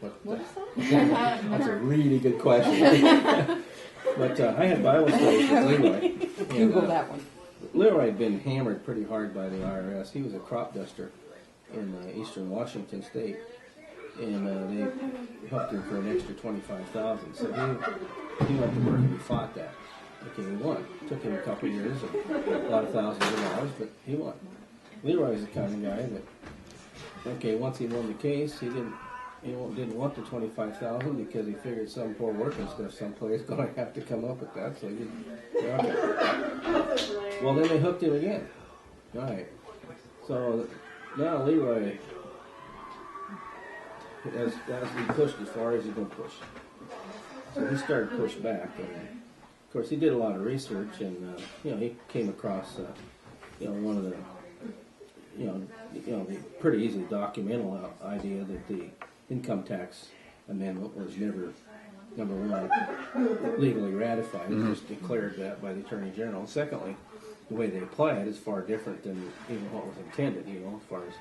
What is that? That's a really good question. But I had Bible studies with Leroy. Google that one. Leroy had been hammered pretty hard by the IRS. He was a crop duster in eastern Washington State, and they helped him for an extra $25,000. So he went to work and he fought that. Okay, he won. It took him a couple of years, a lot of thousands of dollars, but he won. Leroy's the kind of guy that, okay, once he won the case, he didn't want the $25,000 because he figured some poor working stuff someplace going to have to come up with that, so he didn't. Okay. Well, then they hooked him again. All right. So now Leroy, as he pushed as far as he could push. So he started to push back, and of course he did a lot of research, and he came across one of the the pretty easily documentable idea that the income tax amendment was never, number one, legally ratified. It was just declared that by the Attorney General. Secondly, the way they apply it is far different than even what was intended, as far as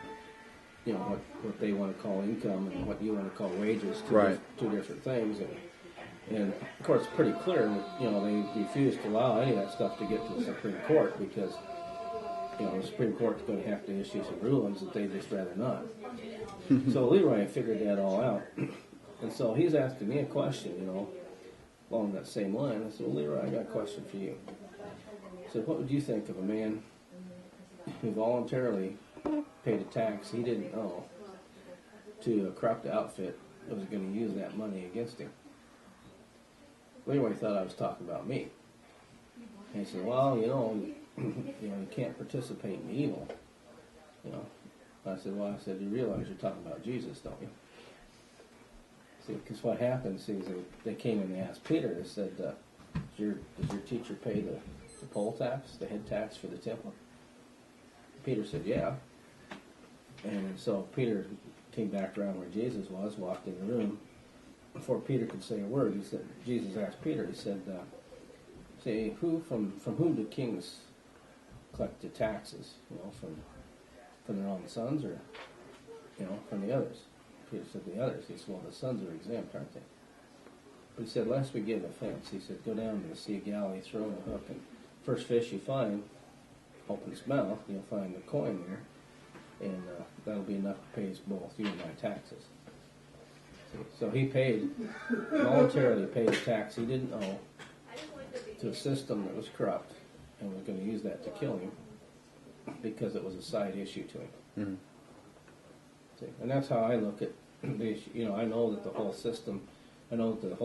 what they want to call income and what you want to call wages, two different things. And of course, it's pretty clear that they refused to allow any of that stuff to get to the Supreme Court because the Supreme Court's going to have to issue some rulings that they just rather not. So Leroy figured that all out, and so he's asking me a question, along that same line. I said, "Well, Leroy, I got a question for you." I said, "What would you think of a man who voluntarily paid a tax he didn't owe to a corrupt outfit that was going to use that money against him?" Leroy thought I was talking about me. And he said, "Well, you can't participate in evil." I said, "You realize you're talking about Jesus, don't you?" See, because what happens is they came and they asked Peter. They said, does your teacher pay the poll tax, the head tax for the temple?" Peter said, "Yeah." And so Peter came back around where Jesus was, walked in the room. Before Peter could say a word, Jesus asked Peter, he said, "Say, from whom do kings collect the taxes? From their own sons, or from the others?" Peter said, "The others." He said, "Well, the sons are exempt, aren't they?" But he said, "Lest we give offense," he said, "go down to the Sea of Galilee, throw in a hook, and first fish you find, open its mouth, you'll find the coin there, and that'll be enough to pay us both, you and my taxes." So he voluntarily paid a tax he didn't owe to a system that was corrupt and was going to use that to kill him because it was a side issue to him. Mm-hmm. See, and that's how I look at the issue. I know that the whole system, I know that the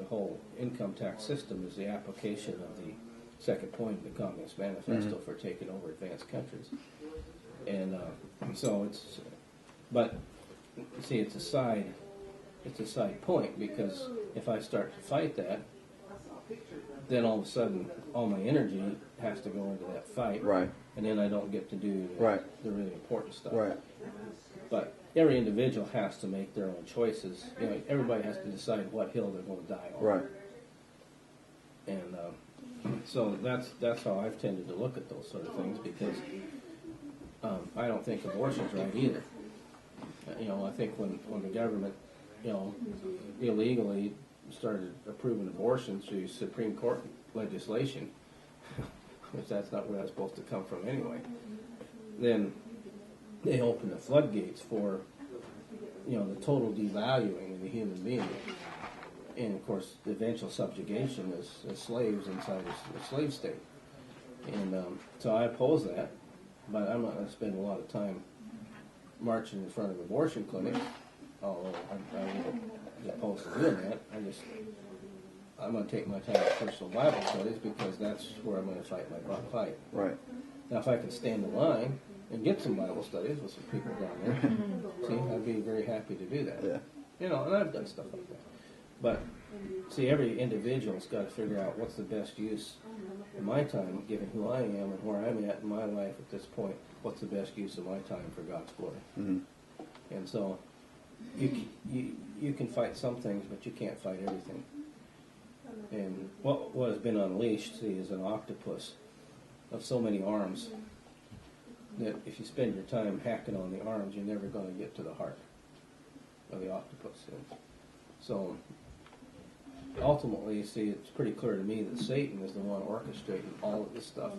whole income tax system is the application of the second point of the Communist Manifesto for taking over advanced countries. And so but see, it's a side point, because if I start to fight that, then all of a sudden all my energy has to go into that fight, and then I don't get to do the really important stuff. But every individual has to make their own choices. Everybody has to decide what hill they're going to die on. And so that's how I've tended to look at those sort of things, because I don't think abortion's right either. I think when the government, illegally started approving abortion through Supreme Court legislation, which that's not where that's supposed to come from anyway, then they opened the floodgates for, the total devaluing of the human being. And, of course, the eventual subjugation as slaves inside a slave state. And so I oppose that, but I'm not going to spend a lot of time marching in front of abortion clinics, although I wouldn't be opposed to doing that. I'm going to take my time with personal Bible studies, because that's where I'm going to fight my fight. Now, if I can stand in line and get some Bible studies with some people down there, see, I'd be very happy to do that. And I've done stuff like that. But, see, every individual's got to figure out what's the best use of my time, given who I am and where I'm at in my life at this point. What's the best use of my time for God's glory? And so, you can fight some things, but you can't fight everything. And what has been unleashed, see, is an octopus of so many arms that if you spend your time hacking on the arms, you're never going to get to the heart. of the octopus. So ultimately, you see, it's pretty clear to me that Satan is the one orchestrating all of this stuff.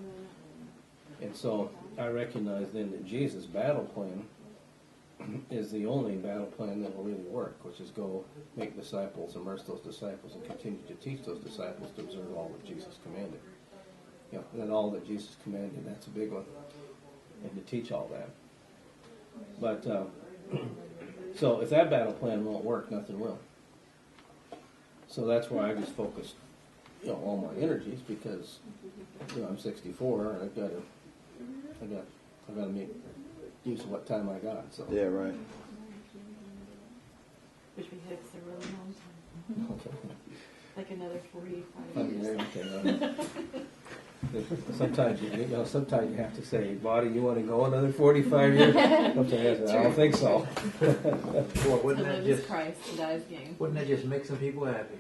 And so I recognize then that Jesus' battle plan is the only battle plan that will really work, which is go make disciples, immerse those disciples, and continue to teach those disciples to observe all that Jesus commanded. And then all that Jesus commanded, that's a big one, and to teach all that. But so if that battle plan won't work, nothing will. So that's why I just focused, all my energies, because I'm 64 and I've got to make use of what time I got. So yeah, right. Which we hope is a really long time. Okay. Like another 45 years. Okay. Sometimes you have to say, body, you want to go another 45 years? Sometimes I don't think so. Boy, wouldn't To that live just is Christ, to die is gain. wouldn't that just make some people happy?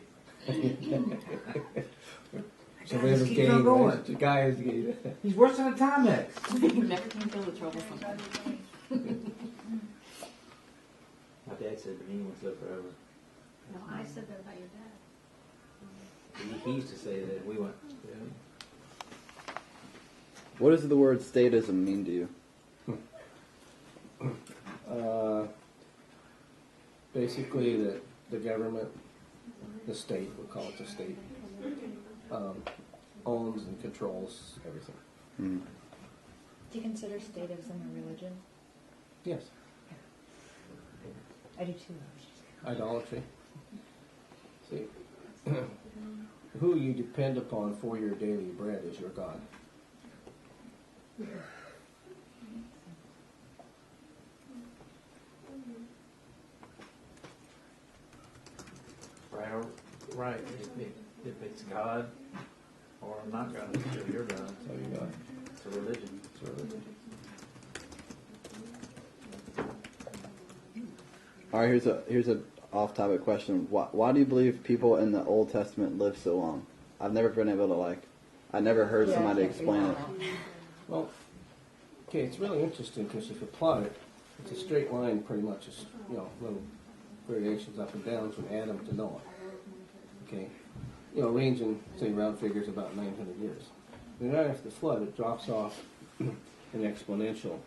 So there's a keep game. on going. The guy is game. He's worse than a Timex. You never can feel the trouble sometimes. My dad said that he wants to live forever. No, I said that about your dad. He used to say that we went. What does the word statism mean to you? Basically, that the government, the state, we'll call it the state, owns and controls everything. Hmm. Do you consider statism a religion? Yes. I do too. Idolatry. See, who you depend upon for your daily bread is your God. Right. If it's God or not God, it's still your God. So you got It's a religion. it's a religion. All right, here's a off-topic question. Why do you believe people in the Old Testament live so long? I've never been able to I never heard somebody explain it. Well, okay, it's really interesting because if you plot it, it's a straight line pretty much, just, little variations up and down from Adam to Noah. Okay, ranging, say, round figures about 900 years. And right after the flood, it drops off an exponential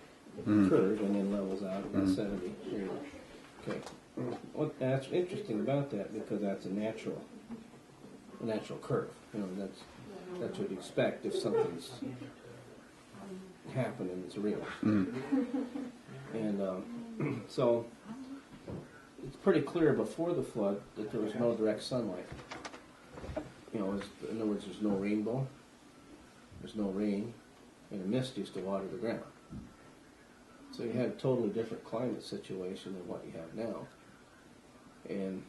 curve and then levels out about 70 years. Okay, that's interesting about that because that's a natural curve. That's what you expect if something's happened and it's real. And so it's pretty clear before the flood that there was no direct sunlight. In other words, there's no rainbow, there's no rain, and a mist used to water the ground. So you had a totally different climate situation than what you have now. And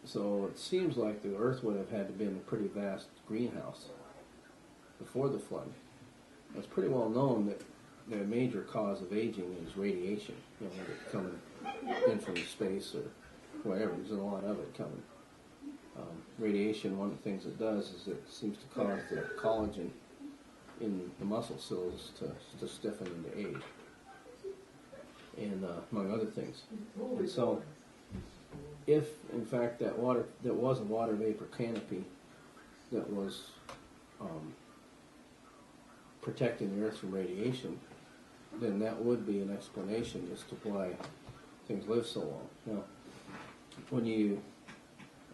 so it seems like the Earth would have had to been a pretty vast greenhouse before the flood. It's pretty well known that the major cause of aging is radiation, coming in from space or wherever. There's a lot of it coming. Radiation, one of the things it does is it seems to cause the collagen in the muscle cells to stiffen into age, and among other things. And so, if in fact that was a water vapor canopy that was protecting the Earth from radiation, then that would be an explanation as to why things live so long. Now,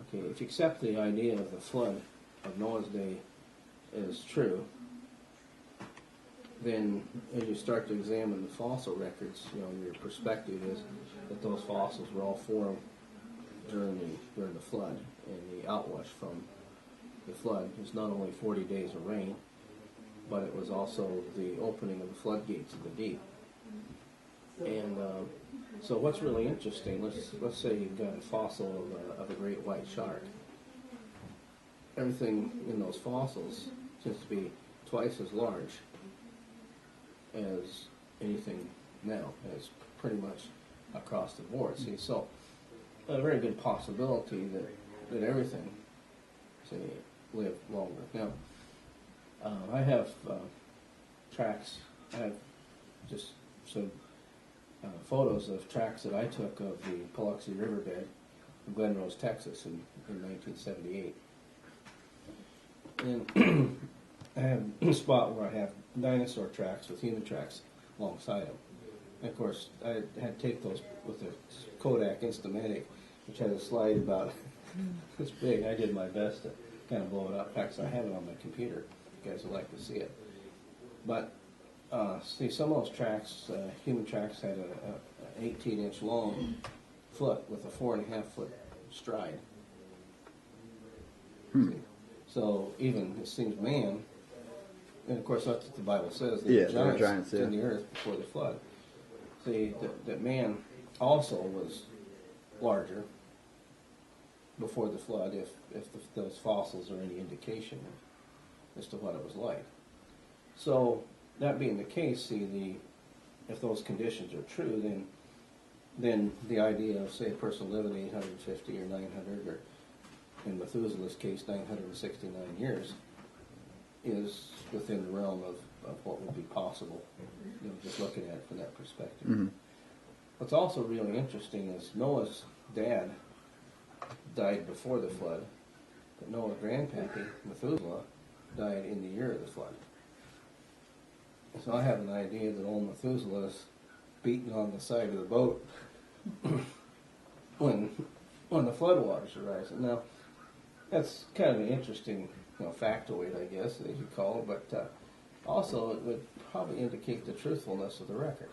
if you accept the idea of the flood of Noah's day as true, then as you start to examine the fossil records, your perspective is that those fossils were all formed during the flood, and the outwash from the flood was not only 40 days of rain, but it was also the opening of the floodgates of the deep. And so what's really interesting, let's say you've got a fossil of a great white shark. Everything in those fossils seems to be twice as large as anything now. It's pretty much across the board. See, so a very good possibility that everything, say, lived longer. Now, I have tracks. I have just some photos of tracks that I took of the Paluxy Riverbed in Glen Rose, Texas in 1978. And I have a spot where I have dinosaur tracks with human tracks alongside them. And of course, I had to take those with a Kodak Instamatic, which has a slide about this big. I did my best to kind of blow it up. In fact, I have it on my computer. You guys would like to see it. But see, some of those tracks, human tracks, had an 18-inch long foot with a 4.5-foot stride. See? So even it seems man, and of course that's what the Bible says. There were giants in the earth before the flood. See, that man also was larger before the flood, if those fossils are any indication as to what it was like. So that being the case, see, if those conditions are true, then the idea of, say, a person living 850 or 900, or in Methuselah's case 969 years, is within the realm of what would be possible, just looking at it from that perspective. Mm-hmm. What's also really interesting is Noah's dad died before the flood, but Noah's grandpappy, Methuselah, died in the year of the flood. So I have an idea that old Methuselah's beating on the side of the boat when the floodwaters are rising. Now, that's kind of an interesting factoid, I guess, as you call it, but also it would probably indicate the truthfulness of the record.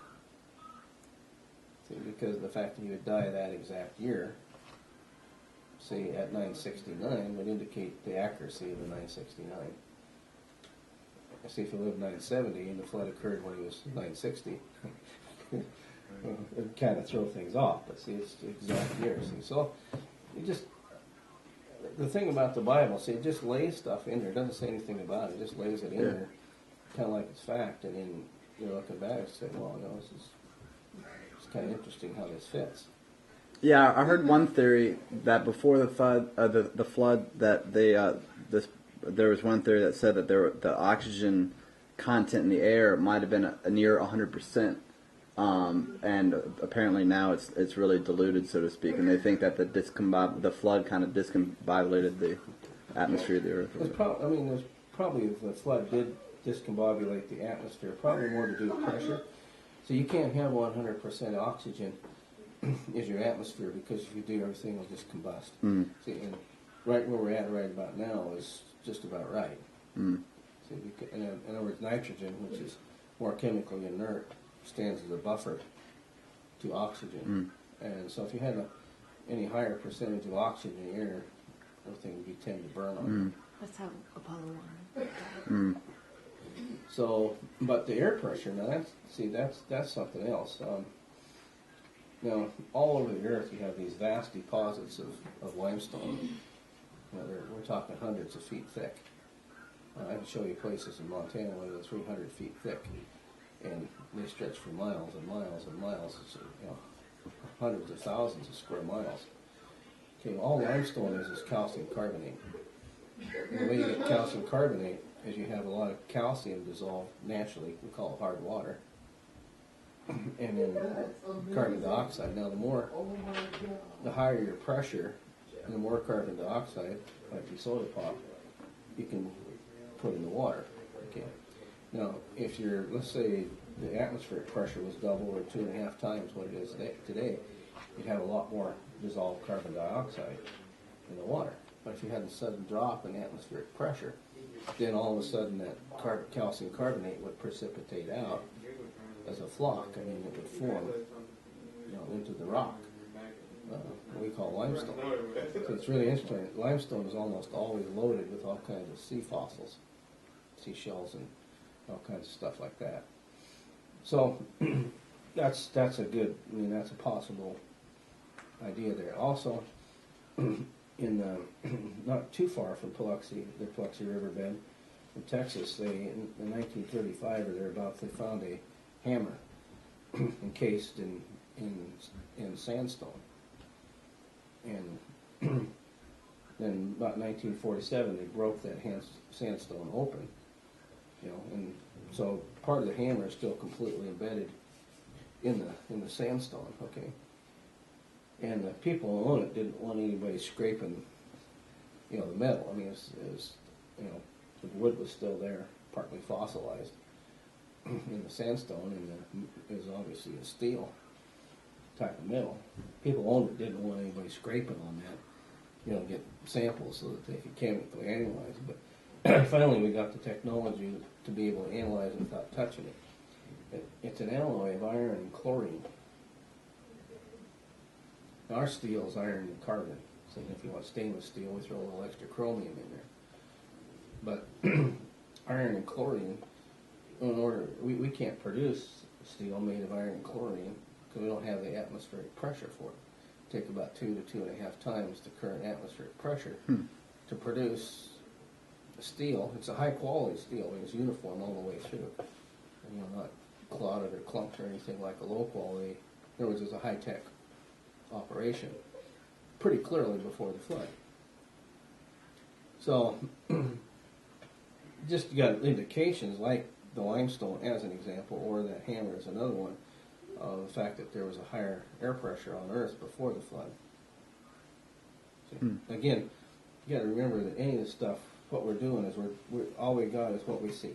See, because the fact that he would die that exact year, say at 969, would indicate the accuracy of the 969. See, if he lived 970 and the flood occurred when he was 960, it would kind of throw things off. But see, it's the exact year. See, so you just, the thing about the Bible, see, it just lays stuff in there. It doesn't say anything about it. It just lays it in there, kind of like it's fact. And then you're looking back and say, well, it's kind of interesting how this fits. Yeah, I heard one theory that before the flood, that there was one theory that said that the oxygen content in the air might have been a near 100%, and apparently now it's really diluted, so to speak. And they think that the flood kind of discombobulated the atmosphere of the earth. There's probably if the flood did discombobulate the atmosphere, probably more to do with pressure. So you can't have 100% oxygen is your atmosphere, because if you do, everything will just combust. Mm. See, and right where we're at right about now is just about right. Mm. See, in other words, nitrogen, which is more chemically inert, stands as a buffer to oxygen. Mm. And so if you had any higher percentage of oxygen in the air, everything would tend to burn on you. That's how Apollo 1 died. Mm. So, but the air pressure, now that's something else. Now, all over the earth, you have these vast deposits of limestone. We're talking hundreds of feet thick. I can show you places in Montana where they're 300 feet thick, and they stretch for miles and miles and miles. It's, hundreds of thousands of square miles. Okay, well, all limestone is calcium carbonate. And the way you get calcium carbonate is you have a lot of calcium dissolved naturally. We call it hard water. And then carbon dioxide. Now, the higher your pressure, and the more carbon dioxide, like your soda pop, you can put in the water. Okay. Now, if let's say the atmospheric pressure was double or 2.5 times what it is today, you'd have a lot more dissolved carbon dioxide in the water. But if you had a sudden drop in atmospheric pressure, then all of a sudden that calcium carbonate would precipitate out as a flock. I mean, it would form, into the rock. What we call limestone. So it's really interesting. Limestone is almost always loaded with all kinds of sea fossils, seashells, and all kinds of stuff like that. So that's a possible idea there. Also, not too far from the Paluxy Riverbed in Texas, in 1935 or thereabouts, they found a hammer encased in sandstone. And then about 1947, they broke that sandstone open, and so part of the hammer is still completely embedded in the sandstone, okay? And the people who owned it didn't want anybody scraping, the metal. I mean, it was, the wood was still there, partly fossilized in the sandstone, and it was obviously a steel type of metal. People who owned it didn't want anybody scraping on that, get samples so that they could chemically analyze it. But finally, we got the technology to be able to analyze it without touching it. It's an alloy of iron and chlorine. Our steel is iron and carbon. So if you want stainless steel, we throw a little extra chromium in there. But iron and chlorine, we can't produce steel made of iron and chlorine because we don't have the atmospheric pressure for it. Take about 2 to 2.5 times the current atmospheric pressure to produce steel. It's a high quality steel. It's uniform all the way through. And, not clotted or clumped or anything like a low quality. In other words, it's a high tech operation pretty clearly before the flood. So just got indications like the limestone as an example, or that hammer is another one, of the fact that there was a higher air pressure on Earth before the flood. See, again, you got to remember that any of this stuff, what we're doing is we're all we got is what we see.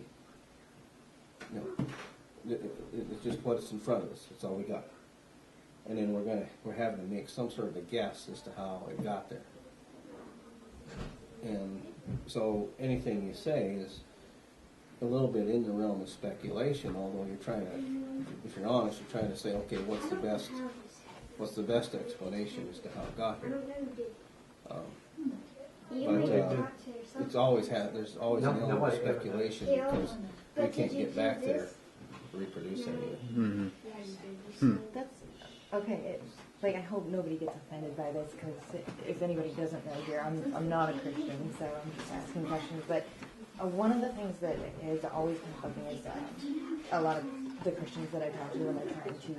It's just what's in front of us. It's all we got. And then we're having to make some sort of a guess as to how it got there. And so anything you say is a little bit in the realm of speculation, although you're trying to, if you're honest, you're trying to say, okay, what's the best explanation as to how it got here? There's always an element of speculation because we can't get back there to reproduce any of it. That's okay. I hope nobody gets offended by this, because if anybody doesn't know here, I'm not a Christian, so I'm just asking questions. But one of the things that has always been bugging is a lot of the Christians that I talk to when they're trying to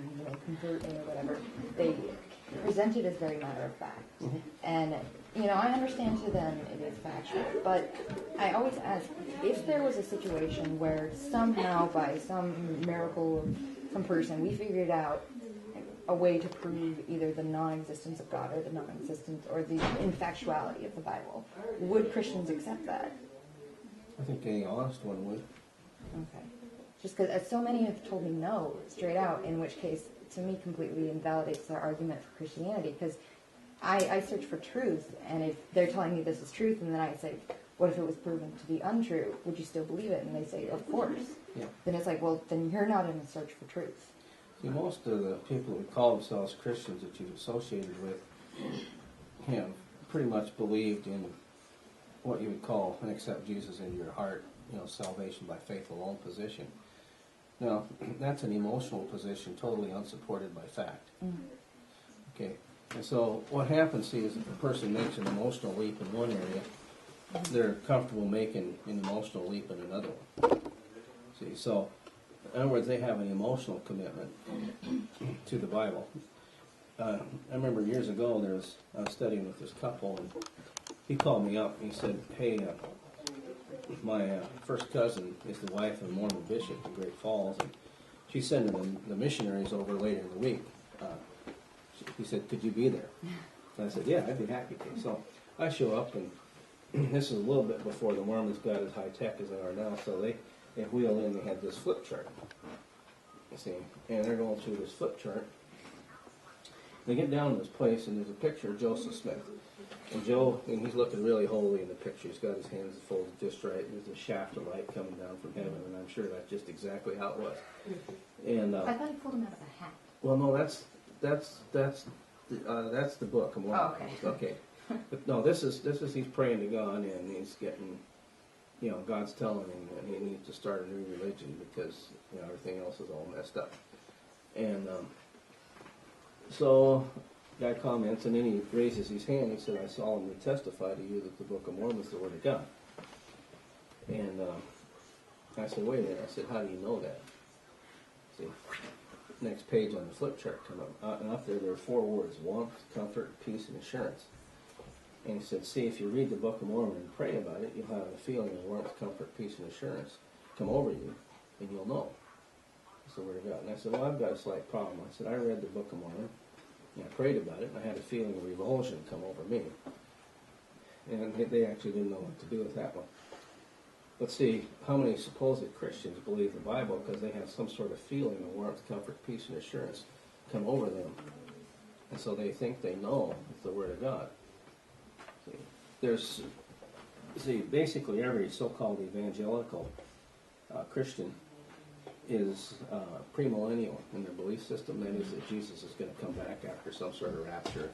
convert me or whatever, they present it as very matter of fact. And I understand to them it is factual, but I always ask, if there was a situation where somehow by some miracle of some person we figured out a way to prove either the non-existence of God or the non-existence or the infactuality of the Bible, would Christians accept that? I think any honest one would. Okay. Just because so many have told me no, straight out, in which case, to me, completely invalidates their argument for Christianity, because I search for truth, and if they're telling me this is truth, and then I say, what if it was proven to be untrue? Would you still believe it? And they say, of course. Yeah. Then it's like, well, then you're not in a search for truth. See, most of the people who call themselves Christians that you've associated with have pretty much believed in what you would call an accept Jesus into your heart, salvation by faith alone position. Now, that's an emotional position totally unsupported by fact. Okay, and so what happens, see, is if a person makes an emotional leap in one area, they're comfortable making an emotional leap in another one. See, so in other words, they have an emotional commitment to the Bible. I remember years ago, I was studying with this couple, and he called me up and he said, hey, my first cousin is the wife of a Mormon bishop in Great Falls, and she's sending the missionaries over later in the week. He said, could you be there? And I said, yeah, I'd be happy to. So I show up, and this is a little bit before the Mormons got as high tech as they are now, so they wheel in, they had this flip chart, you see, and they're going through this flip chart. They get down to this place, and there's a picture of Joseph Smith. And Joe, and he's looking really holy in the picture. He's got his hands folded just right. There's a shaft of light coming down from heaven, and I'm sure that's just exactly how it was. And I thought he pulled him out of a hat. well, no, that's the book. Oh, okay. Okay. But no, this is he's praying to God, and he's getting, God's telling him that he needs to start a new religion because everything else is all messed up. And so guy comments, and then he raises his hand. He said, I solemnly testify to you that the Book of Mormon is the Word of God. And I said, wait a minute. I said, how do you know that? See, next page on the flip chart come up. And up there are 4 words: warmth, comfort, peace, and assurance. And he said, see, if you read the Book of Mormon and pray about it, you'll have a feeling of warmth, comfort, peace, and assurance come over you, and you'll know. the Word of God. And I said, well, I've got a slight problem. I said, I read the Book of Mormon, and I prayed about it, and I had a feeling of revulsion come over me. And they actually didn't know what to do with that one. But see, how many supposed Christians believe the Bible because they have some sort of feeling of warmth, comfort, peace, and assurance come over them. And so they think they know the Word of God. Basically every so-called evangelical Christian is premillennial in their belief system. That is that Jesus is going to come back after some sort of rapture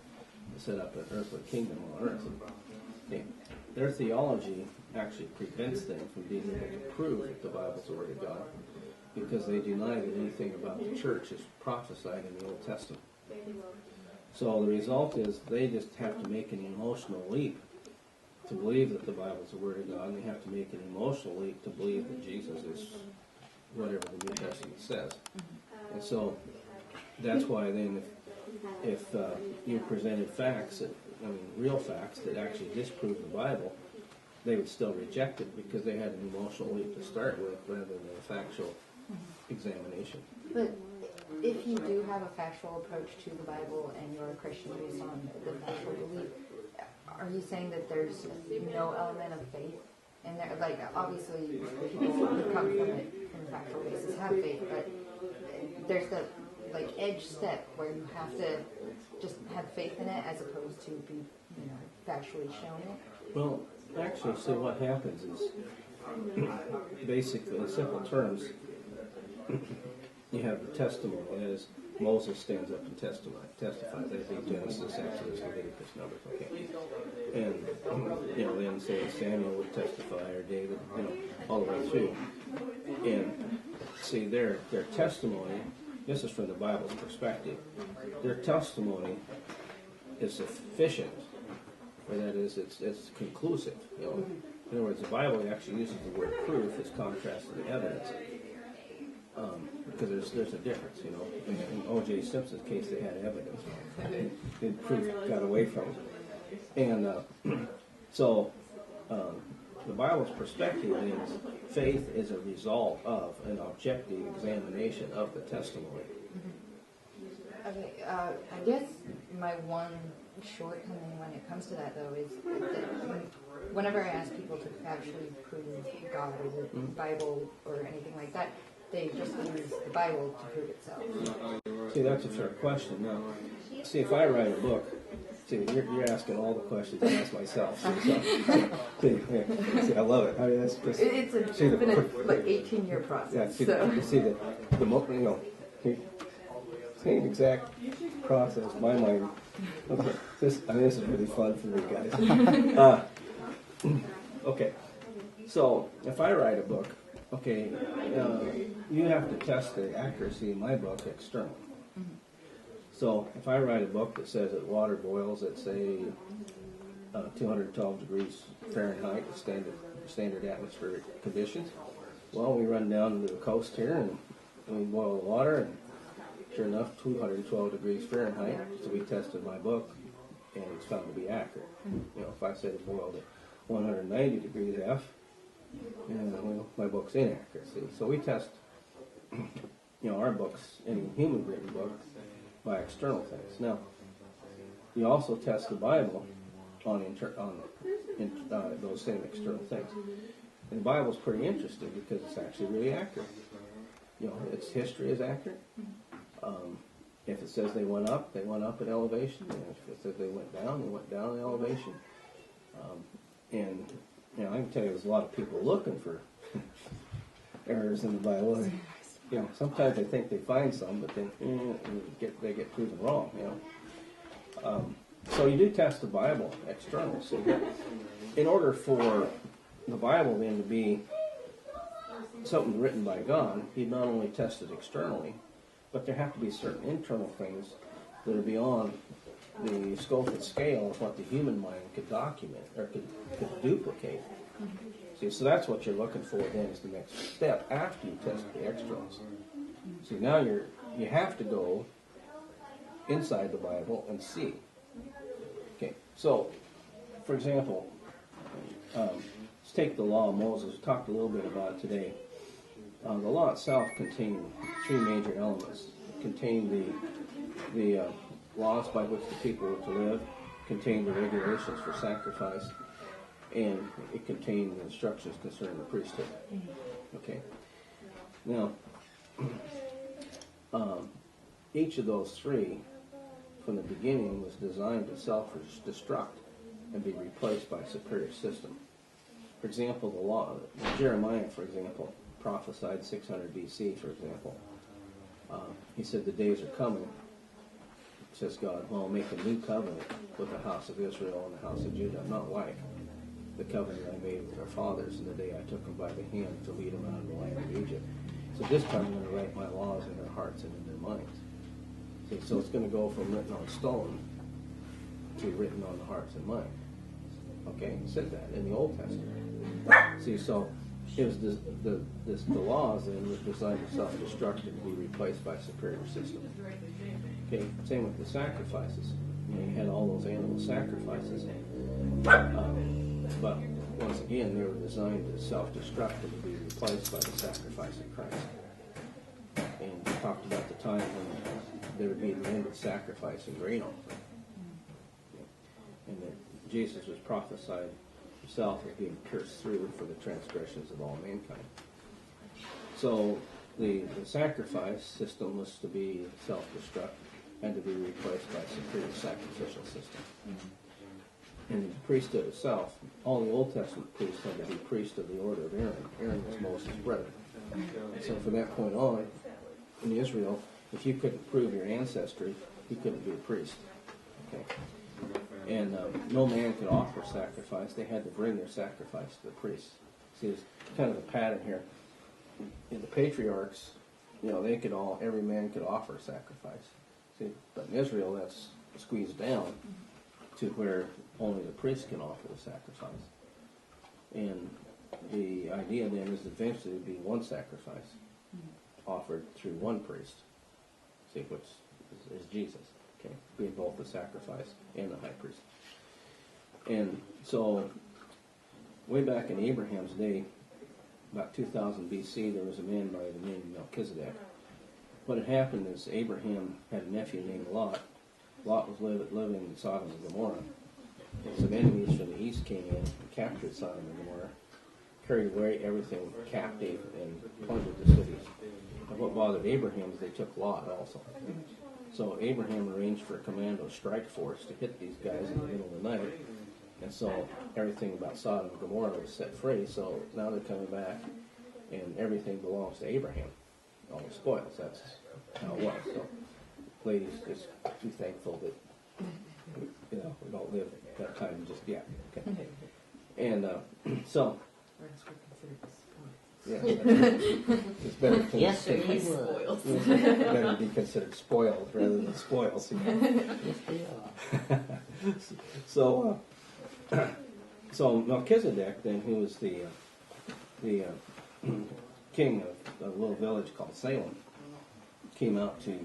and set up an earthly kingdom on earth. Okay. Their theology actually prevents them from being able to prove that the Bible is the Word of God because they deny that anything about the church is prophesied in the Old Testament. So the result is they just have to make an emotional leap to believe that the Bible is the Word of God, and they have to make an emotional leap to believe that Jesus is whatever the New Testament says. And so that's why then if you presented facts, real facts that actually disprove the Bible, they would still reject it because they had an emotional leap to start with rather than a factual examination. But if you do have a factual approach to the Bible and you're a Christian based on the factual belief, are you saying that there's no element of faith in there? Like, obviously, people who come from it from a factual basis have faith, but there's the edge step where you have to just have faith in it as opposed to be, factually shown it. Well, actually, so what happens is, basically, in simple terms, you have the testimony. That is, Moses stands up and testifies. I think Genesis, Exodus, Leviticus, Numbers. Okay, and then say Samuel would testify or David, all the way through. And see, their testimony. This is from the Bible's perspective. Their testimony is sufficient, or that is, it's conclusive. In other words, the Bible actually uses the word proof as contrast to the evidence. Because there's a difference, In O.J. Simpson's case, they had evidence. The proof got away from it. And so the Bible's perspective is faith is a result of an objective examination of the testimony. Okay, I guess my one shortcoming when it comes to that, though, is that whenever I ask people to actually prove God or the Bible or anything like that, they just use the Bible to prove itself. See, that's a fair question. Now, see, if I write a book, you're asking all the questions I ask myself. See, I love it. It's been a 18-year process. Yeah, see the same exact process. My mind. Okay, this is really fun for me, guys. Okay, so if I write a book, you have to test the accuracy of my book externally. So if I write a book that says that water boils at, say, 212 degrees Fahrenheit, standard atmospheric conditions, well, we run down to the coast here and we boil the water, and sure enough, 212 degrees Fahrenheit. So we tested my book, and it's found to be accurate. If I said it boiled at 190 degrees F, my book's inaccurate. See? So we test, our books, any human written book, by external things. Now, you also test the Bible on those same external things. And the Bible's pretty interesting because it's actually really accurate. Its history is accurate. If it says they went up in elevation. And if it says they went down in elevation. And I can tell you there's a lot of people looking for errors in the Bible. Sometimes they think they find some, but then they get proven wrong. So you do test the Bible externally. So in order for the Bible then to be something written by God, you not only test it externally, but there have to be certain internal things that are beyond the scope and scale of what the human mind could document or could duplicate. See, so that's what you're looking for then is the next step after you test the externals. See, now you have to go inside the Bible and see. Okay, so, for example, let's take the law of Moses. We talked a little bit about it today. The law itself contained three major elements. It contained the laws by which the people were to live, contained the regulations for sacrifice, and it contained the instructions concerning the priesthood. Okay. Now, each of those three, from the beginning, was designed to self-destruct and be replaced by a superior system. For example, the law, Jeremiah, for example, prophesied 600 BC, for example. He said, the days are coming, says God, well, I'll make a new covenant with the house of Israel and the house of Judah, not like the covenant I made with their fathers in the day I took them by the hand to lead them out of the land of Egypt. So this time I'm going to write my laws in their hearts and in their minds. See, so it's going to go from written on stone to written on the hearts and minds. Okay, he said that in the Old Testament. See, so it was the laws then was designed to self-destruct and be replaced by a superior system. Okay, same with the sacrifices. You had all those animal sacrifices. But once again, they were designed to self-destruct and to be replaced by the sacrifice of Christ. And we talked about the time when there would be the end of sacrifice and grain offering. And that Jesus was prophesied himself as being pierced through for the transgressions of all mankind. So the sacrifice system was to be self-destruct and to be replaced by a superior sacrificial system. And the priesthood itself, all the Old Testament priests had to be priests of the order of Aaron. Aaron was Moses' brother. So from that point on, in Israel, if you couldn't prove your ancestry, you couldn't be a priest. Okay. And no man could offer sacrifice. They had to bring their sacrifice to the priest. See, there's kind of a pattern here. In the patriarchs, they could every man could offer sacrifice. See, but in Israel, that's squeezed down to where only the priest can offer the sacrifice. And the idea then is eventually it would be one sacrifice offered through one priest, see, which is Jesus, okay, being both the sacrifice and the high priest. And so, way back in Abraham's day, about 2000 BC, there was a man by the name of Melchizedek. What had happened is Abraham had a nephew named Lot. Lot was living in Sodom and Gomorrah. And some enemies from the east came in and captured Sodom and Gomorrah, carried away everything captive, and plundered the cities. And what bothered Abraham is they took Lot also. So Abraham arranged for a commando strike force to hit these guys in the middle of the night. And so everything about Sodom and Gomorrah was set free. So now they're coming back, and everything belongs to Abraham. All the spoils. That's how it was. So ladies, just be thankful that we don't live that time just yet. Okay. And so, yeah, it's better to Yes, sir, he was. better to be considered spoiled rather than spoils. Yes, they are. So Melchizedek, then, who was the king of a little village called Salem, came out to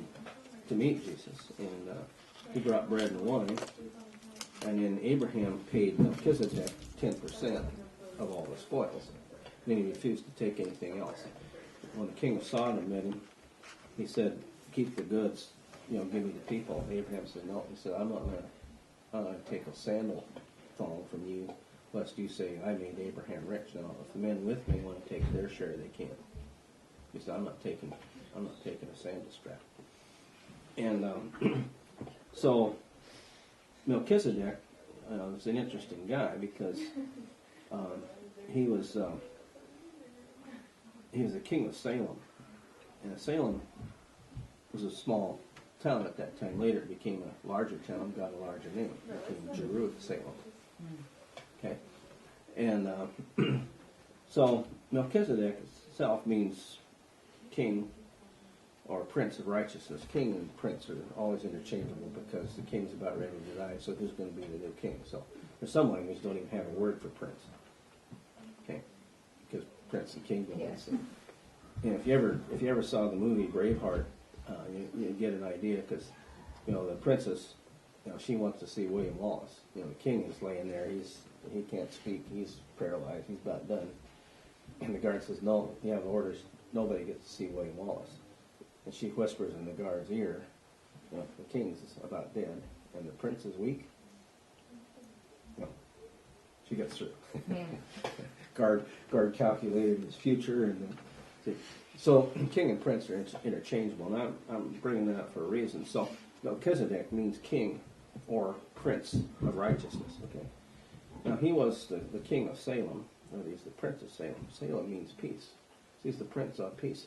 meet Jesus, and he brought bread and wine, and then Abraham paid Melchizedek 10% of all the spoils. Then he refused to take anything else. When the king of Sodom met him, he said, "Keep the goods, give me the people." Abraham said, "No." He said, I'm not going to take a sandal thong from you, lest you say, "I made Abraham rich." Now, if the men with me want to take their share, they can. He said, I'm not taking a sandal strap. And so Melchizedek was an interesting guy because he was the king of Salem, and Salem was a small town at that time. Later it became a larger town, got a larger name. It became Jerusalem. Okay, and so Melchizedek itself means king or prince of righteousness. King and prince are always interchangeable because the king's about ready to die, so who's going to be the new king? So there's some languages don't even have a word for prince. Okay, because prince and king don't listen. And if you ever saw the movie Braveheart, you get an idea because the princess, she wants to see William Wallace. The king is laying there. He can't speak. He's paralyzed. He's about done. And the guard says, "No, you have orders. nobody gets to see William Wallace. And she whispers in the guard's ear, you know, the king's about dead, and the prince is weak. No, she gets through. Yeah. Guard calculated his future, and so king and prince are interchangeable. And I'm bringing that up for a reason. So Melchizedek means king or prince of righteousness. Okay. Now he was the king of Salem, or he's the prince of Salem. Salem means peace. He's the prince of peace.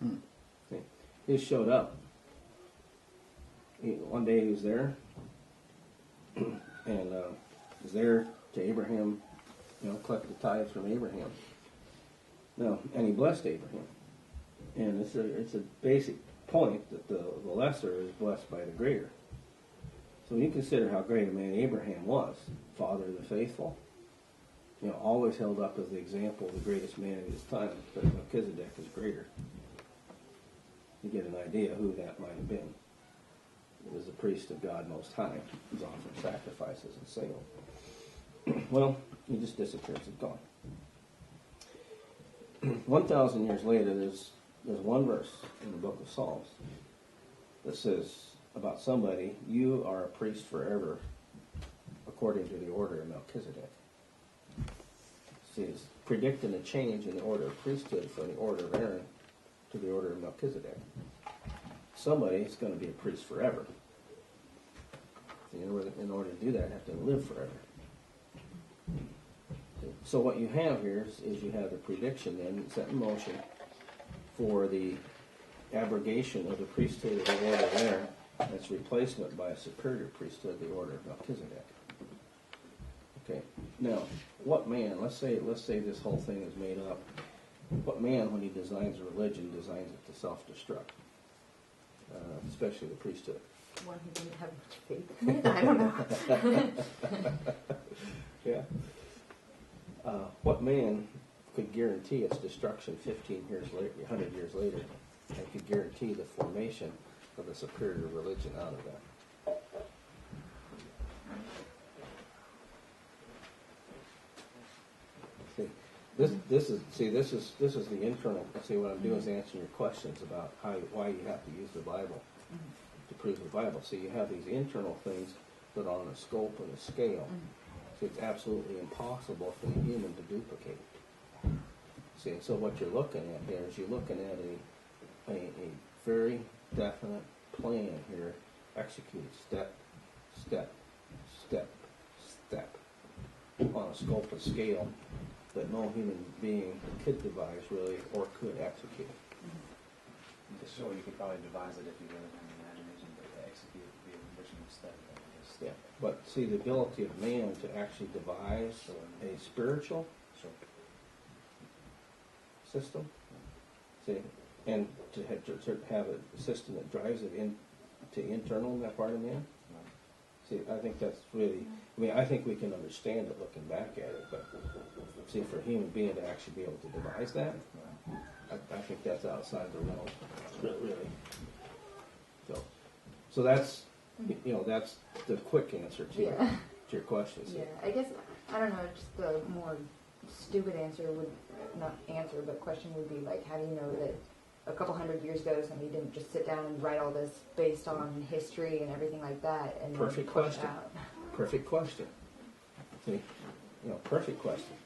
Okay. He showed up. One day he was there, and was there to Abraham, you know, collect the tithes from Abraham. No, and he blessed Abraham. And it's a basic point that the lesser is blessed by the greater. So when you consider how great a man Abraham was, father of the faithful, you know, always held up as the example of the greatest man of his time, but Melchizedek is greater. You get an idea who that might have been. It was the priest of God Most High, who's offered sacrifices in Salem. Well, he just disappears and gone. 1,000 years later, there's one verse in the book of Psalms that says about somebody, you are a priest forever, according to the order of Melchizedek. See, it's predicting a change in the order of priesthood from the order of Aaron to the order of Melchizedek. Somebody is going to be a priest forever. In order to do that, you have to live forever. So what you have here is you have the prediction then set in motion for the abrogation of the priesthood of the order of Aaron, and its replacement by a superior priesthood, the order of Melchizedek. Okay. Now, what man? Let's say this whole thing is made up. What man, when he designs a religion, designs it to self-destruct? Especially the priesthood. One who didn't have much faith in it? I don't know. Yeah. What man could guarantee its destruction 15 years later, 100 years later, and could guarantee the formation of a superior religion out of that? This is the internal. See, what I'm doing is answering your questions about why you have to use the Bible to prove the Bible. So you have these internal things that are on a scope and a scale. So it's absolutely impossible for the human to duplicate. See, so what you're looking at here is you're looking at a very definite plan here, executed step, step, step, step, on a scope and scale that no human being could devise really or could execute. So you could probably devise it if you really had an imagination, but to execute would be an additional step. Yeah, but see, the ability of man to actually devise a spiritual system, see, and to have a system that drives it into internal in that part of man. See, I think that's really, I mean, I think we can understand it looking back at it, but see, for a human being to actually be able to devise that, I think that's outside the realm, really. So that's, you know, that's the quick answer to your questions. Yeah, I guess, I don't know, just the more stupid answer would, not answer, but question would be like, how do you know that a couple hundred years ago somebody didn't just sit down and write all this based on history and everything like that? And perfect question. Perfect question. See, you know, perfect question.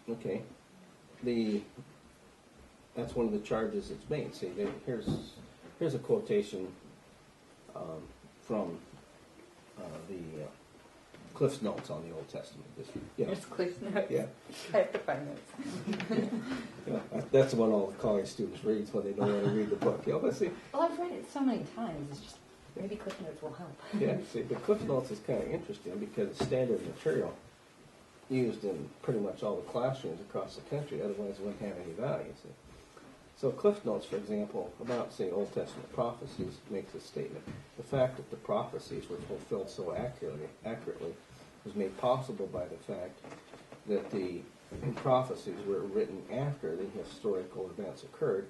Okay, that's one of the charges that's made. See, here's a quotation from the Cliff's Notes on the Old Testament. There's Cliff's Notes. Yeah. I have to find those. Yeah, that's the one all the college students read when they don't want to read the book. Yeah, but see. Well, I've read it so many times. It's just maybe Cliff Notes will help. Yeah, see, but Cliff Notes is kind of interesting because it's standard material used in pretty much all the classrooms across the country. Otherwise, it wouldn't have any value. See? So Cliff Notes, for example, about, say, Old Testament prophecies, makes a statement. The fact that the prophecies were fulfilled so accurately was made possible by the fact that the prophecies were written after the historical events occurred,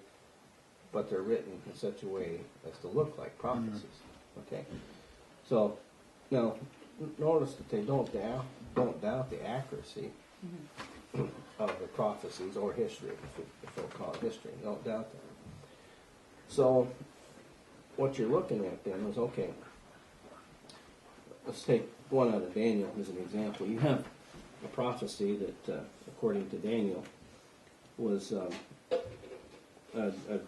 but they're written in such a way as to look like prophecies. Okay? So, now, notice that they don't doubt the accuracy of the prophecies, or history, if they'll call it history. Don't doubt that. So what you're looking at then is, okay, let's take one out of Daniel as an example. You have a prophecy that, according to Daniel, was a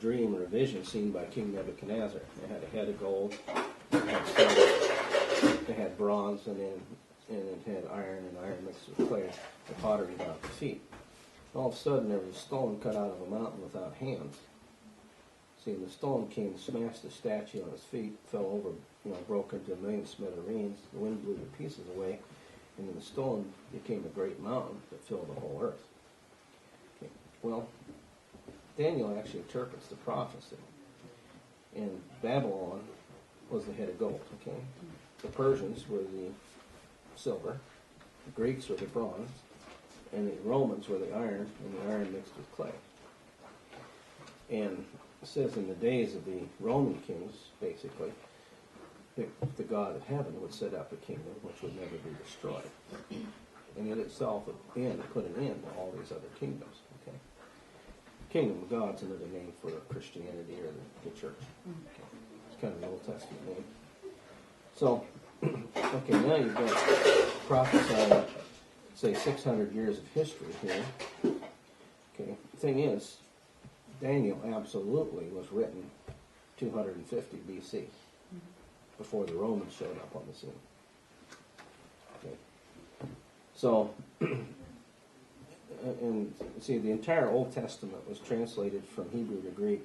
dream or a vision seen by King Nebuchadnezzar. It had a head of gold, it had silver, it had bronze, and it had iron, and iron mixed with clay, the pottery about the feet. All of a sudden, there was a stone cut out of a mountain without hands. See, the stone came, smashed the statue on his feet, fell over, broke into a million smithereens. The wind blew the pieces away, and then the stone became a great mountain that filled the whole earth. Okay. Well, Daniel actually interprets the prophecy. And Babylon was the head of gold, okay? The Persians were the silver, the Greeks were the bronze, and the Romans were the iron, and the iron mixed with clay. And it says in the days of the Roman kings, basically, the God of heaven would set up a kingdom which would never be destroyed. And it itself would put an end to all these other kingdoms, okay? Kingdom of God's another name for Christianity or the church. Okay. It's kind of an Old Testament name. So, okay, now you've got prophesying, say, 600 years of history here. Okay, the thing is, Daniel absolutely was written 250 BC, before the Romans showed up on the scene. Okay. So, and see, the entire Old Testament was translated from Hebrew to Greek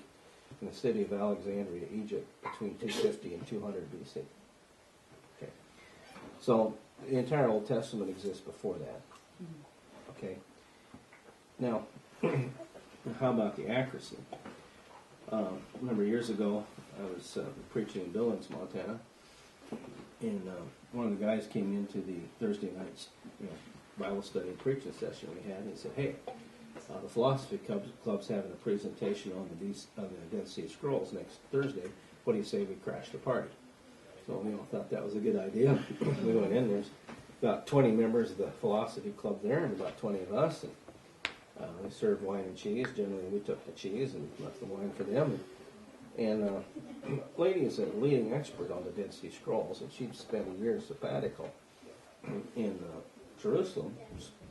in the city of Alexandria, Egypt, between 250 and 200 BC. Okay. So, the entire Old Testament exists before that. Okay. Now, how about the accuracy? Remember years ago, I was preaching in Billings, Montana, and one of the guys came into the Thursday night's Bible study and preaching session we had, and he said, "Hey, the Philosophy Club's having a presentation on the Dead Sea Scrolls next Thursday. What do you say we crash the party?" So we all thought that was a good idea. We went in. There's about 20 members of the Philosophy Club there, and about 20 of us. And we served wine and cheese. Generally, we took the cheese and left the wine for them. And the lady is a leading expert on the Dead Sea Scrolls, and she'd spent a year sabbatical in Jerusalem,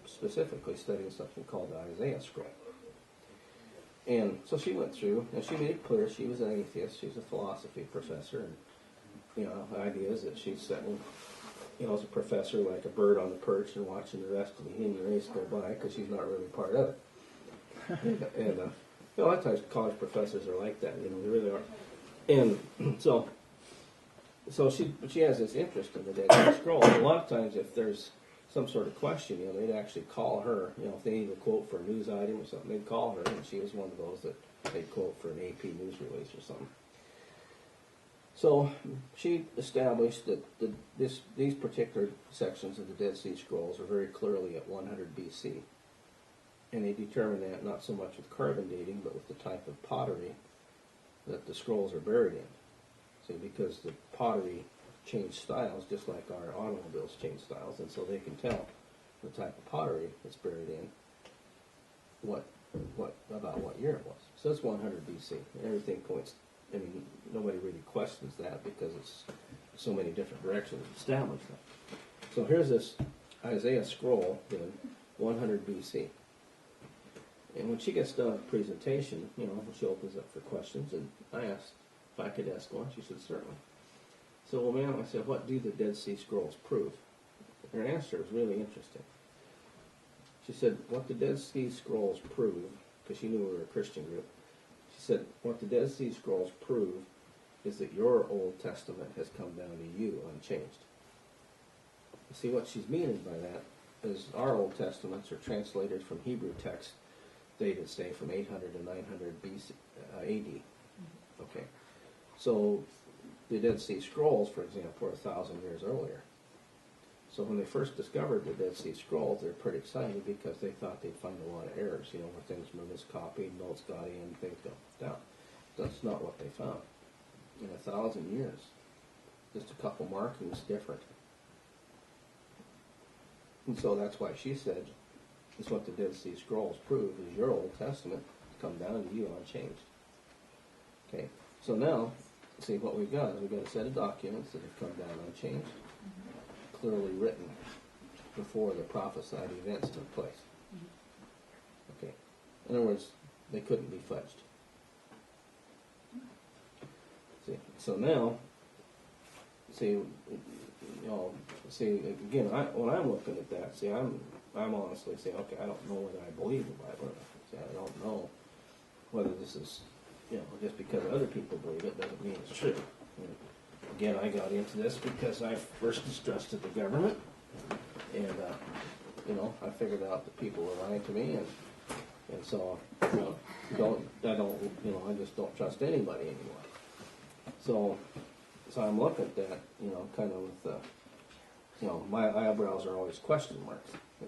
specifically studying something called the Isaiah Scroll. And so she went through, and she made it clear she was an atheist. She was a philosophy professor, and the idea is that she's sitting, as a professor, like a bird on the perch, and watching the rest of the human race go by, because she's not really part of it. And a lot of times college professors are like that, they really are. And so she has this interest in the Dead Sea Scrolls. A lot of times, if there's some sort of question, they'd actually call her. If they need a quote for a news item or something, they'd call her, and she was one of those that they'd quote for an AP news release or something. So she established that these particular sections of the Dead Sea Scrolls are very clearly at 100 BC. And they determined that not so much with carbon dating, but with the type of pottery that the scrolls are buried in. See, because the pottery changed styles just like our automobiles change styles, and so they can tell the type of pottery that's buried in about what year it was. So it's 100 BC. Everything points. Nobody really questions that because it's so many different directions established that. So here's this Isaiah scroll in 100 BC. And when she gets done with the presentation, she opens up for questions, and I asked if I could ask one. She said, certainly. So, well, ma'am, I said, what do the Dead Sea Scrolls prove? Her answer was really interesting. She said, what the Dead Sea Scrolls prove, because she knew we were a Christian group, she said, what the Dead Sea Scrolls prove is that your Old Testament has come down to you unchanged. You see, what she's meaning by that is our Old Testaments are translated from Hebrew text dated, say, from 800 to 900 BC, AD. Okay. So the Dead Sea Scrolls, for example, are 1,000 years earlier. So when they first discovered the Dead Sea Scrolls, they're pretty excited because they thought they'd find a lot of errors, where things were miscopied, notes got in, things got down. That's not what they found. In 1,000 years, just a couple markings different. And so that's why she said, is what the Dead Sea Scrolls prove, is your Old Testament come down to you unchanged. Okay, so now, see what we've got is we've got a set of documents that have come down unchanged, clearly written before the prophesied events took place. Okay, in other words, they couldn't be fudged. See, so now, see, again, when I'm looking at that, see, I'm honestly saying, okay, I don't know whether I believe the Bible or not. See, I don't know whether this is, just because other people believe it doesn't mean it's true. And again, I got into this because I first distrusted the government, and I figured out that people were lying to me, and so I just don't trust anybody anymore. So I'm looking at that, kind of with, my eyebrows are always question marks. I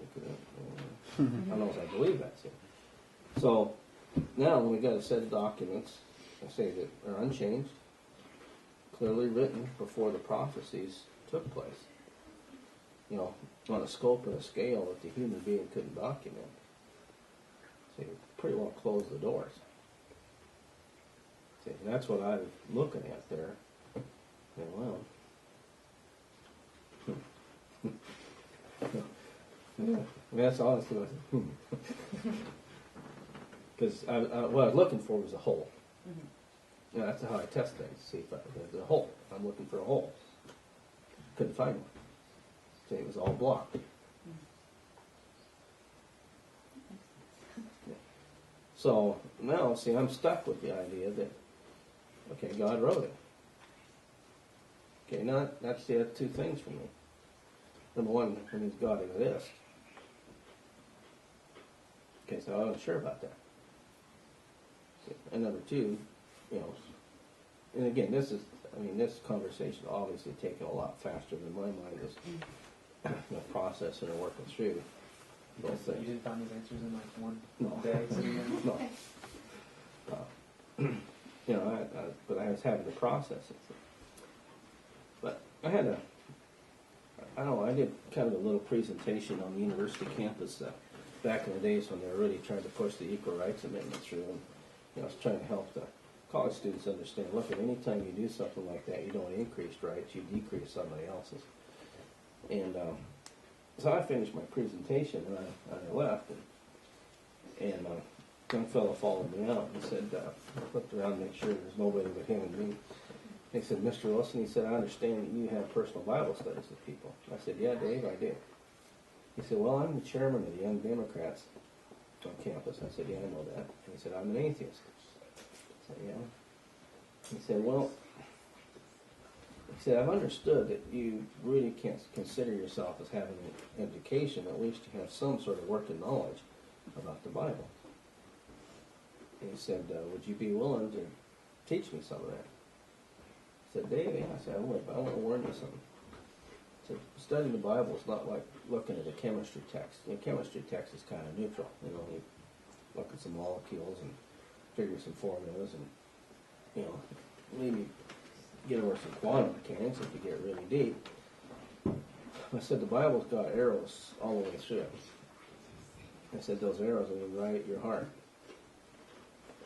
don't know if I believe that. So now we got a set of documents, I say, that are unchanged, clearly written before the prophecies took place. On a scope and a scale that the human being couldn't document. So you pretty well close the doors. See, and that's what I'm looking at there. And well, that's honestly what because what I was looking for was a hole. That's how I test things. See if there's a hole. I'm looking for a hole. Couldn't find one. See, it was all blocked. So now, see, I'm stuck with the idea that, okay, God wrote it. Okay, now that's the two things for me. Number one, that means God exists. Okay, so I wasn't sure about that. And number two, and again, this conversation obviously taken a lot faster than my mind is processing or working through both things. You didn't find these answers in like one No. day sitting there? No. But I was having to process it. But I had I did kind of a little presentation on the university campus back in the days when they were really trying to push the Equal Rights Amendment through, and I was trying to help the college students understand, look, at any time you do something like that, you don't increase rights, you decrease somebody else's. And so I finished my presentation, and I left, and a young fellow followed me out and said, I looked around to make sure there's nobody but him and me. He said, Mr. Wilson, he said, I understand that you have personal Bible studies with people. I said, yeah, Dave, I do. He said, well, I'm the chairman of the Young Democrats on campus. I said, yeah, I know that. He said, I'm an atheist. I said, yeah. He said, well, I've understood that you really can't consider yourself as having an education. At least you have some sort of working knowledge about the Bible. And he said, would you be willing to teach me some of that? I said, Dave, yeah. I said, I would, but I want to warn you something. I said, studying the Bible is not like looking at a chemistry text. The chemistry text is kind of neutral. You look at some molecules and figure some formulas and, maybe get over some quantum mechanics if you get really deep. I said, the Bible's got arrows all the way through it. I said, those arrows are right at your heart.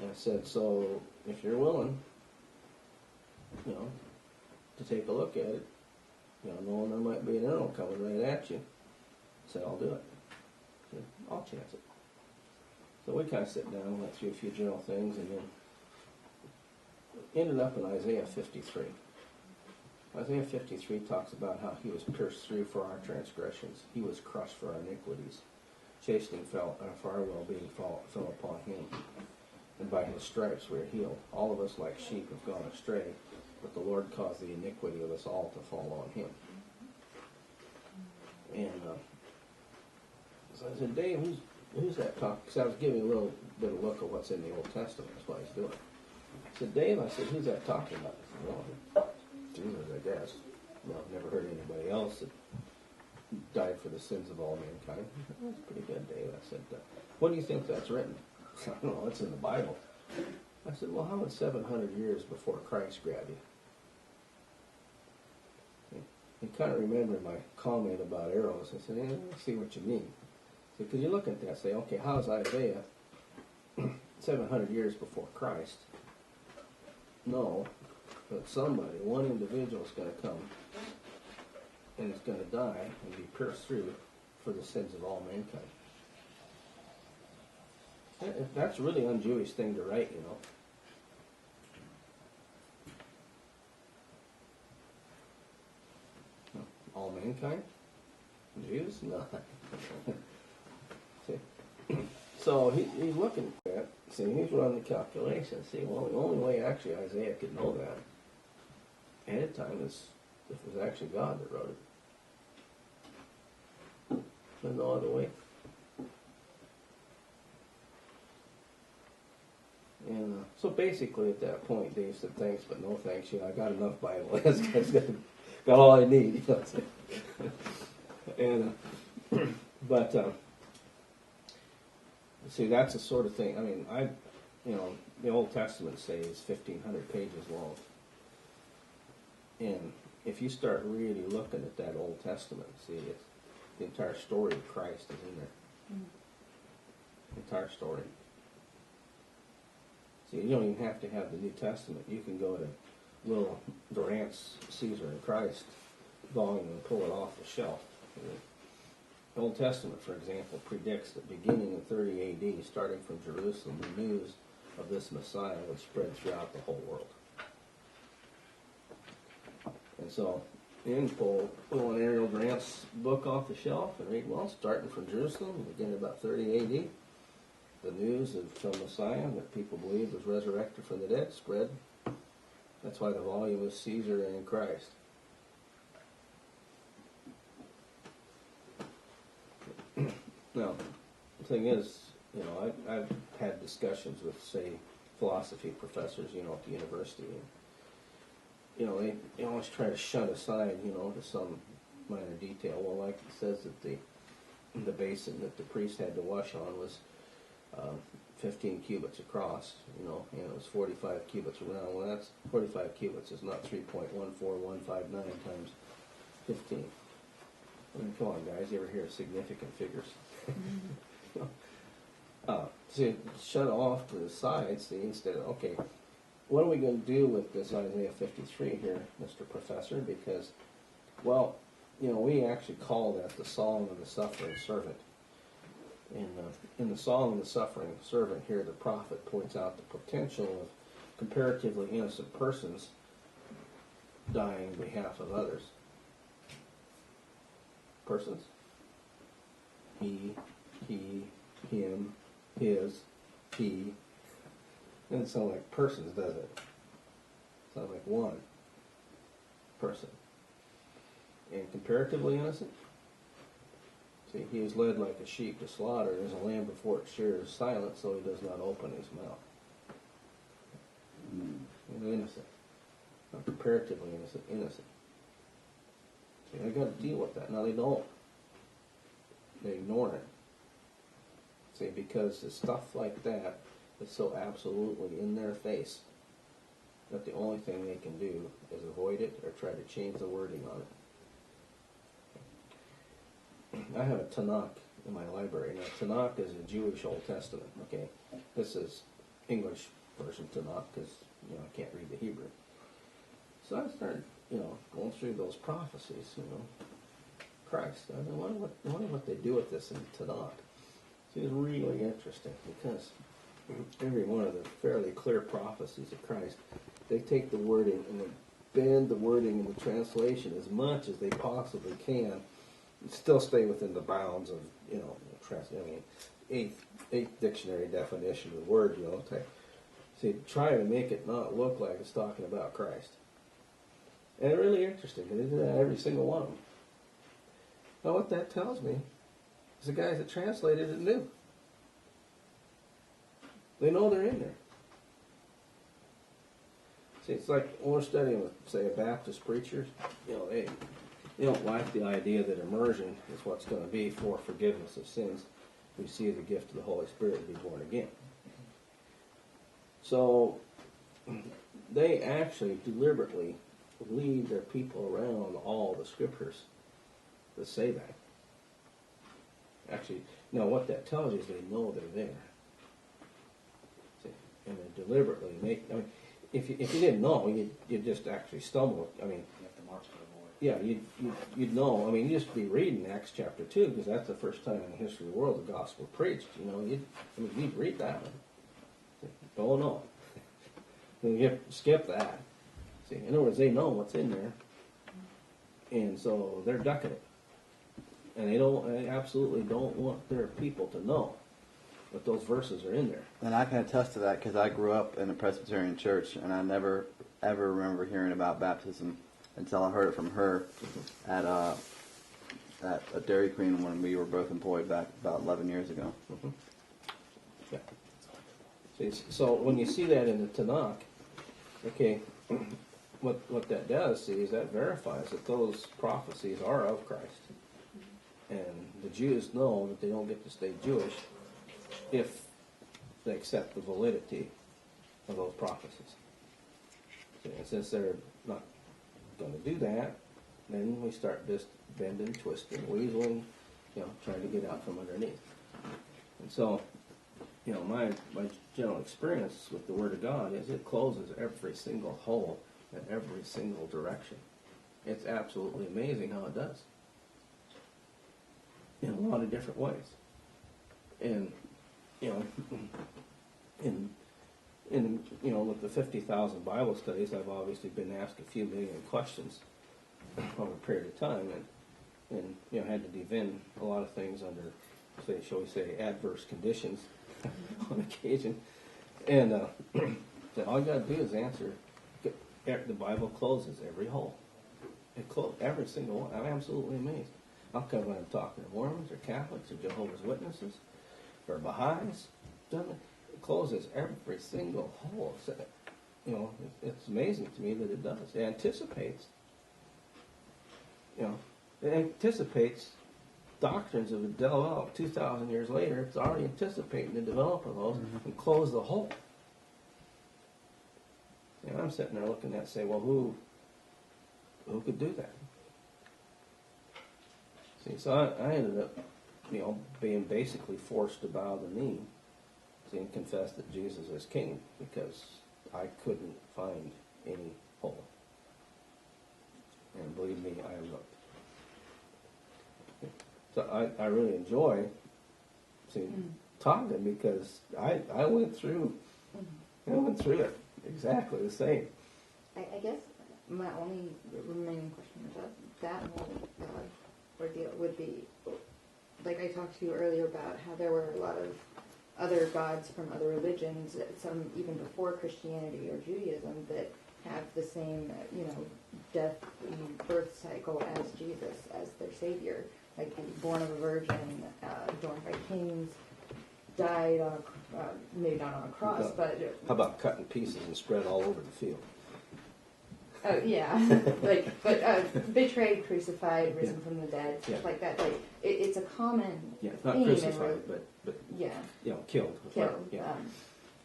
And I said, so if you're willing, to take a look at it, knowing there might be an arrow coming right at you, I said, I'll do it. I said, I'll chance it. So we kind of sat down and went through a few general things, and then ended up in Isaiah 53. Isaiah 53 talks about how he was pierced through for our transgressions. He was crushed for our iniquities. Chastening for our well-being fell upon him. And by his stripes we are healed. All of us like sheep have gone astray, but the Lord caused the iniquity of us all to fall on him. And so I said, Dave, who's that talking? Because I was giving a little bit of look at what's in the Old Testament. That's what he's doing. I said, Dave, I said, who's that talking about? I said, well, Jesus, I guess. Well, I've never heard anybody else that died for the sins of all mankind. That's pretty good, Dave. I said, what do you think that's written? I don't know, it's in the Bible. I said, well, how would 700 years before Christ grab you? He kind of remembered my comment about arrows. I said, yeah, I see what you mean. Because you look at that and say, okay, how's Isaiah 700 years before Christ? No, but somebody, one individual is going to come and is going to die and be pierced through for the sins of all mankind. That's a really un-Jewish thing to write, you know. All mankind? Jews? No. See? So he's looking at that. See, he's running the calculation. See, well, the only way actually Isaiah could know that ahead of time is if it was actually God that wrote it. There's no other way. And so basically at that point, Dave said, thanks, but no thanks. You know, I got enough Bible. Got all I need. You know, and but see, that's the sort of thing. I mean, the Old Testament say is 1,500 pages long, and if you start really looking at that Old Testament, see, it's the entire story of Christ is in there. The entire story. See, you don't even have to have the New Testament. You can go to Will Durant's Caesar and Christ volume and pull it off the shelf. The Old Testament, for example, predicts that beginning in 30 A.D., starting from Jerusalem, the news of this Messiah would spread throughout the whole world. And so, you pull an Ariel Grant's book off the shelf and read, well, starting from Jerusalem, beginning about 30 A.D., the news of some Messiah that people believed was resurrected from the dead spread. That's why the volume is Caesar and Christ. Now, the thing is, you know, I've had discussions with, say, philosophy professors, you know, at the university. And, you know, they always try to shun aside, you know, to some minor detail. Well, like it says that the basin that the priest had to wash on was 15 cubits across, you know, and it was 45 cubits around. Well, that's 45 cubits is not 3.14159 times 15. I mean, come on, guys, you ever hear of significant figures? See, shut off to the side, see, instead of, okay, what are we going to do with this Isaiah 53 here, Mr. Professor? Because, well, you know, we actually call that the Song of the Suffering Servant. In the Song of the Suffering Servant here, the prophet points out the potential of comparatively innocent persons dying on behalf of others. Persons. He, him, his, he. Doesn't sound like persons, does it? It sounds like one person. And comparatively innocent? See, he is led like a sheep to slaughter, as a lamb before its shearer is silent, so he does not open his mouth. He's innocent. Not comparatively innocent. See, I got to deal with that. Now they don't. They ignore it. See, because the stuff like that is so absolutely in their face that the only thing they can do is avoid it or try to change the wording on it. I have a Tanakh in my library. Now, Tanakh is a Jewish Old Testament, okay? This is English version Tanakh because, you know, I can't read the Hebrew. So I started, you know, going through those prophecies, you know. Christ. I wonder what they do with this in Tanakh. See, it's really interesting because every one of the fairly clear prophecies of Christ, they take the wording and they bend the wording in the translation as much as they possibly can and still stay within the bounds of, you know, eighth dictionary definition of the word, you know. See, try to make it not look like it's talking about Christ. And it's really interesting because they do that every single one of them. Now, what that tells me is the guys that translated it knew. They know they're in there. See, it's like when we're studying with, say, a Baptist preachers, you know, they don't like the idea that immersion is what's going to be for forgiveness of sins. We see the gift of the Holy Spirit to be born again. So they actually deliberately lead their people around all the scriptures that say that. actually, no, what that tells you is they know they're there. See, and they deliberately make, I mean, if you didn't know, you'd just actually stumble. I mean, You have to march to avoid. yeah, you'd know. I mean, you'd just be reading Acts chapter 2, because that's the first time in the history of the world the gospel preached. You know, you'd read that one. Oh no. Then you skip that. See, in other words, they know what's in there, and so they're ducking it. And they absolutely don't want their people to know that those verses are in there. And I can attest to that because I grew up in a Presbyterian church, and I never ever remember hearing about baptism until I heard it from her at a Dairy Queen when we were both employed back about 11 years ago. Mm-hmm. Yeah. See, so when you see that in the Tanakh, okay, what that does, see, is that verifies that those prophecies are of Christ. And the Jews know that they don't get to stay Jewish if they accept the validity of those prophecies. See, and since they're not going to do that, then we start just bending, twisting, weaseling, trying to get out from underneath. And so, my general experience with the Word of God is it closes every single hole in every single direction. It's absolutely amazing how it does. In a lot of different ways. And, with the 50,000 Bible studies, I've obviously been asked a few million questions over a period of time, and had to defend a lot of things under, shall we say, adverse conditions on occasion. And all you got to do is answer. The Bible closes every hole. It closes every single one. I'm absolutely amazed. How come when I'm talking to Mormons or Catholics or Jehovah's Witnesses or Baha'is, it closes every single hole. It's amazing to me that it does. It anticipates. It anticipates doctrines that have developed 2,000 years later. It's already anticipating the development of those and close the hole. I'm sitting there looking at it and say, well, who could do that? See, so I ended up, being basically forced to bow the knee, and confess that Jesus is King, because I couldn't find any hole. And believe me, I looked. So I really enjoy talking, because I went through it exactly the same. I guess my only remaining question is that whole ordeal would be, like I talked to you earlier about how there were a lot of other gods from other religions, some even before Christianity or Judaism, that have the same, death and birth cycle as Jesus, as their savior, like born of a virgin, adorned by kings, died on maybe not on a cross, but how about cutting pieces and spread all over the field? Oh yeah, but betrayed, crucified, risen from the dead, stuff like that. Like it's a common not theme crucified, but yeah, killed. killed. Yeah.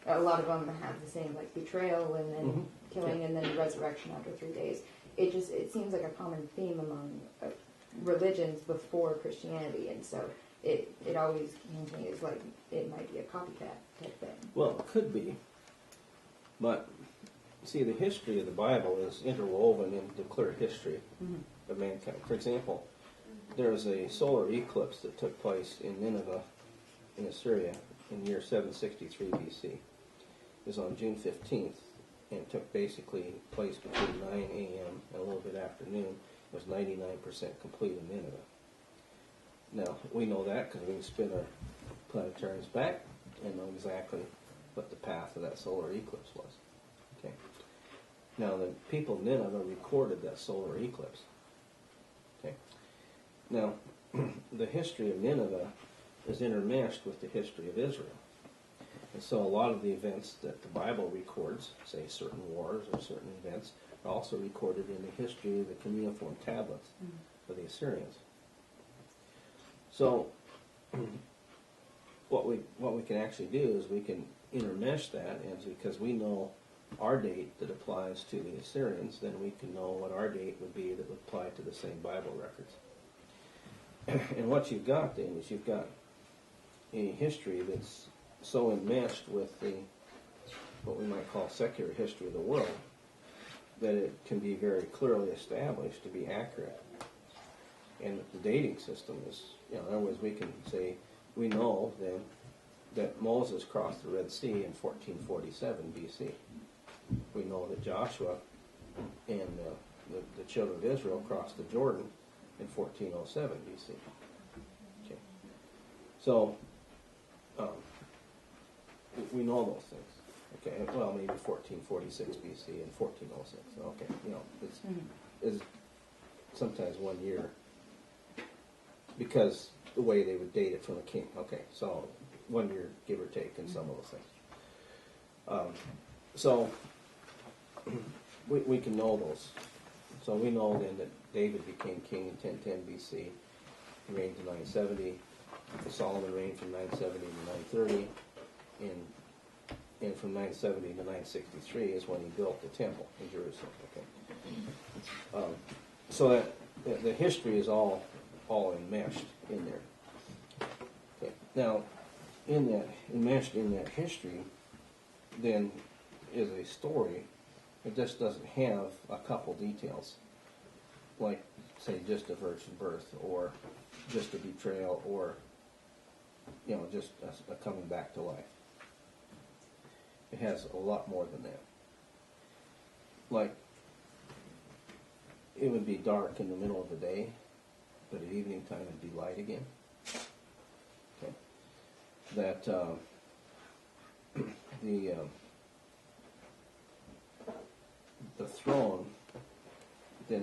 A lot of them have the same betrayal and then killing and then resurrection after 3 days. It seems like a common theme among religions before Christianity, and so it always came to me as like it might be a copycat type thing. Well, it could be, but see, the history of the Bible is interwoven into the clear history of mankind. For example, there was a solar eclipse that took place in Nineveh, in Assyria, in the year 763 BC. It was on June 15th, and it took basically place between 9 a.m. and a little bit after noon. It was 99% complete in Nineveh. Now, we know that because we can spin our planetariums back and know exactly what the path of that solar eclipse was. Okay. Now, the people of Nineveh recorded that solar eclipse. Okay. Now, the history of Nineveh is intermeshed with the history of Israel. And so a lot of the events that the Bible records, say certain wars or certain events, are also recorded in the history of the cuneiform tablets of the Assyrians. So what we can actually do is we can intermesh that, and because we know our date that applies to the Assyrians, then we can know what our date would be that would apply to the same Bible records. And what you've got then is you've got a history that's so enmeshed with the what we might call secular history of the world that it can be very clearly established to be accurate. And the dating system is, in other words, we can say we know then that Moses crossed the Red Sea in 1447 BC. We know that Joshua and the children of Israel crossed the Jordan in 1407 BC. Okay. So we know those things. Okay, well, maybe 1446 BC and 1406. Okay, it's sometimes 1 year because the way they would date it from the king. Okay, so 1 year, give or take, in some of those things. So we can know those. So we know then that David became king in 1010 BC. He reigned to 970. Solomon reigned from 970 to 930. And from 970 to 963 is when he built the temple in Jerusalem. Okay. So that the history is all enmeshed in there. Okay. Now, enmeshed in that history, then is a story. It just doesn't have a couple details, like say just a virgin birth, or just a betrayal, or just a coming back to life. It has a lot more than that. Like, it would be dark in the middle of the day, but at evening time it'd be light again. Okay. That the throne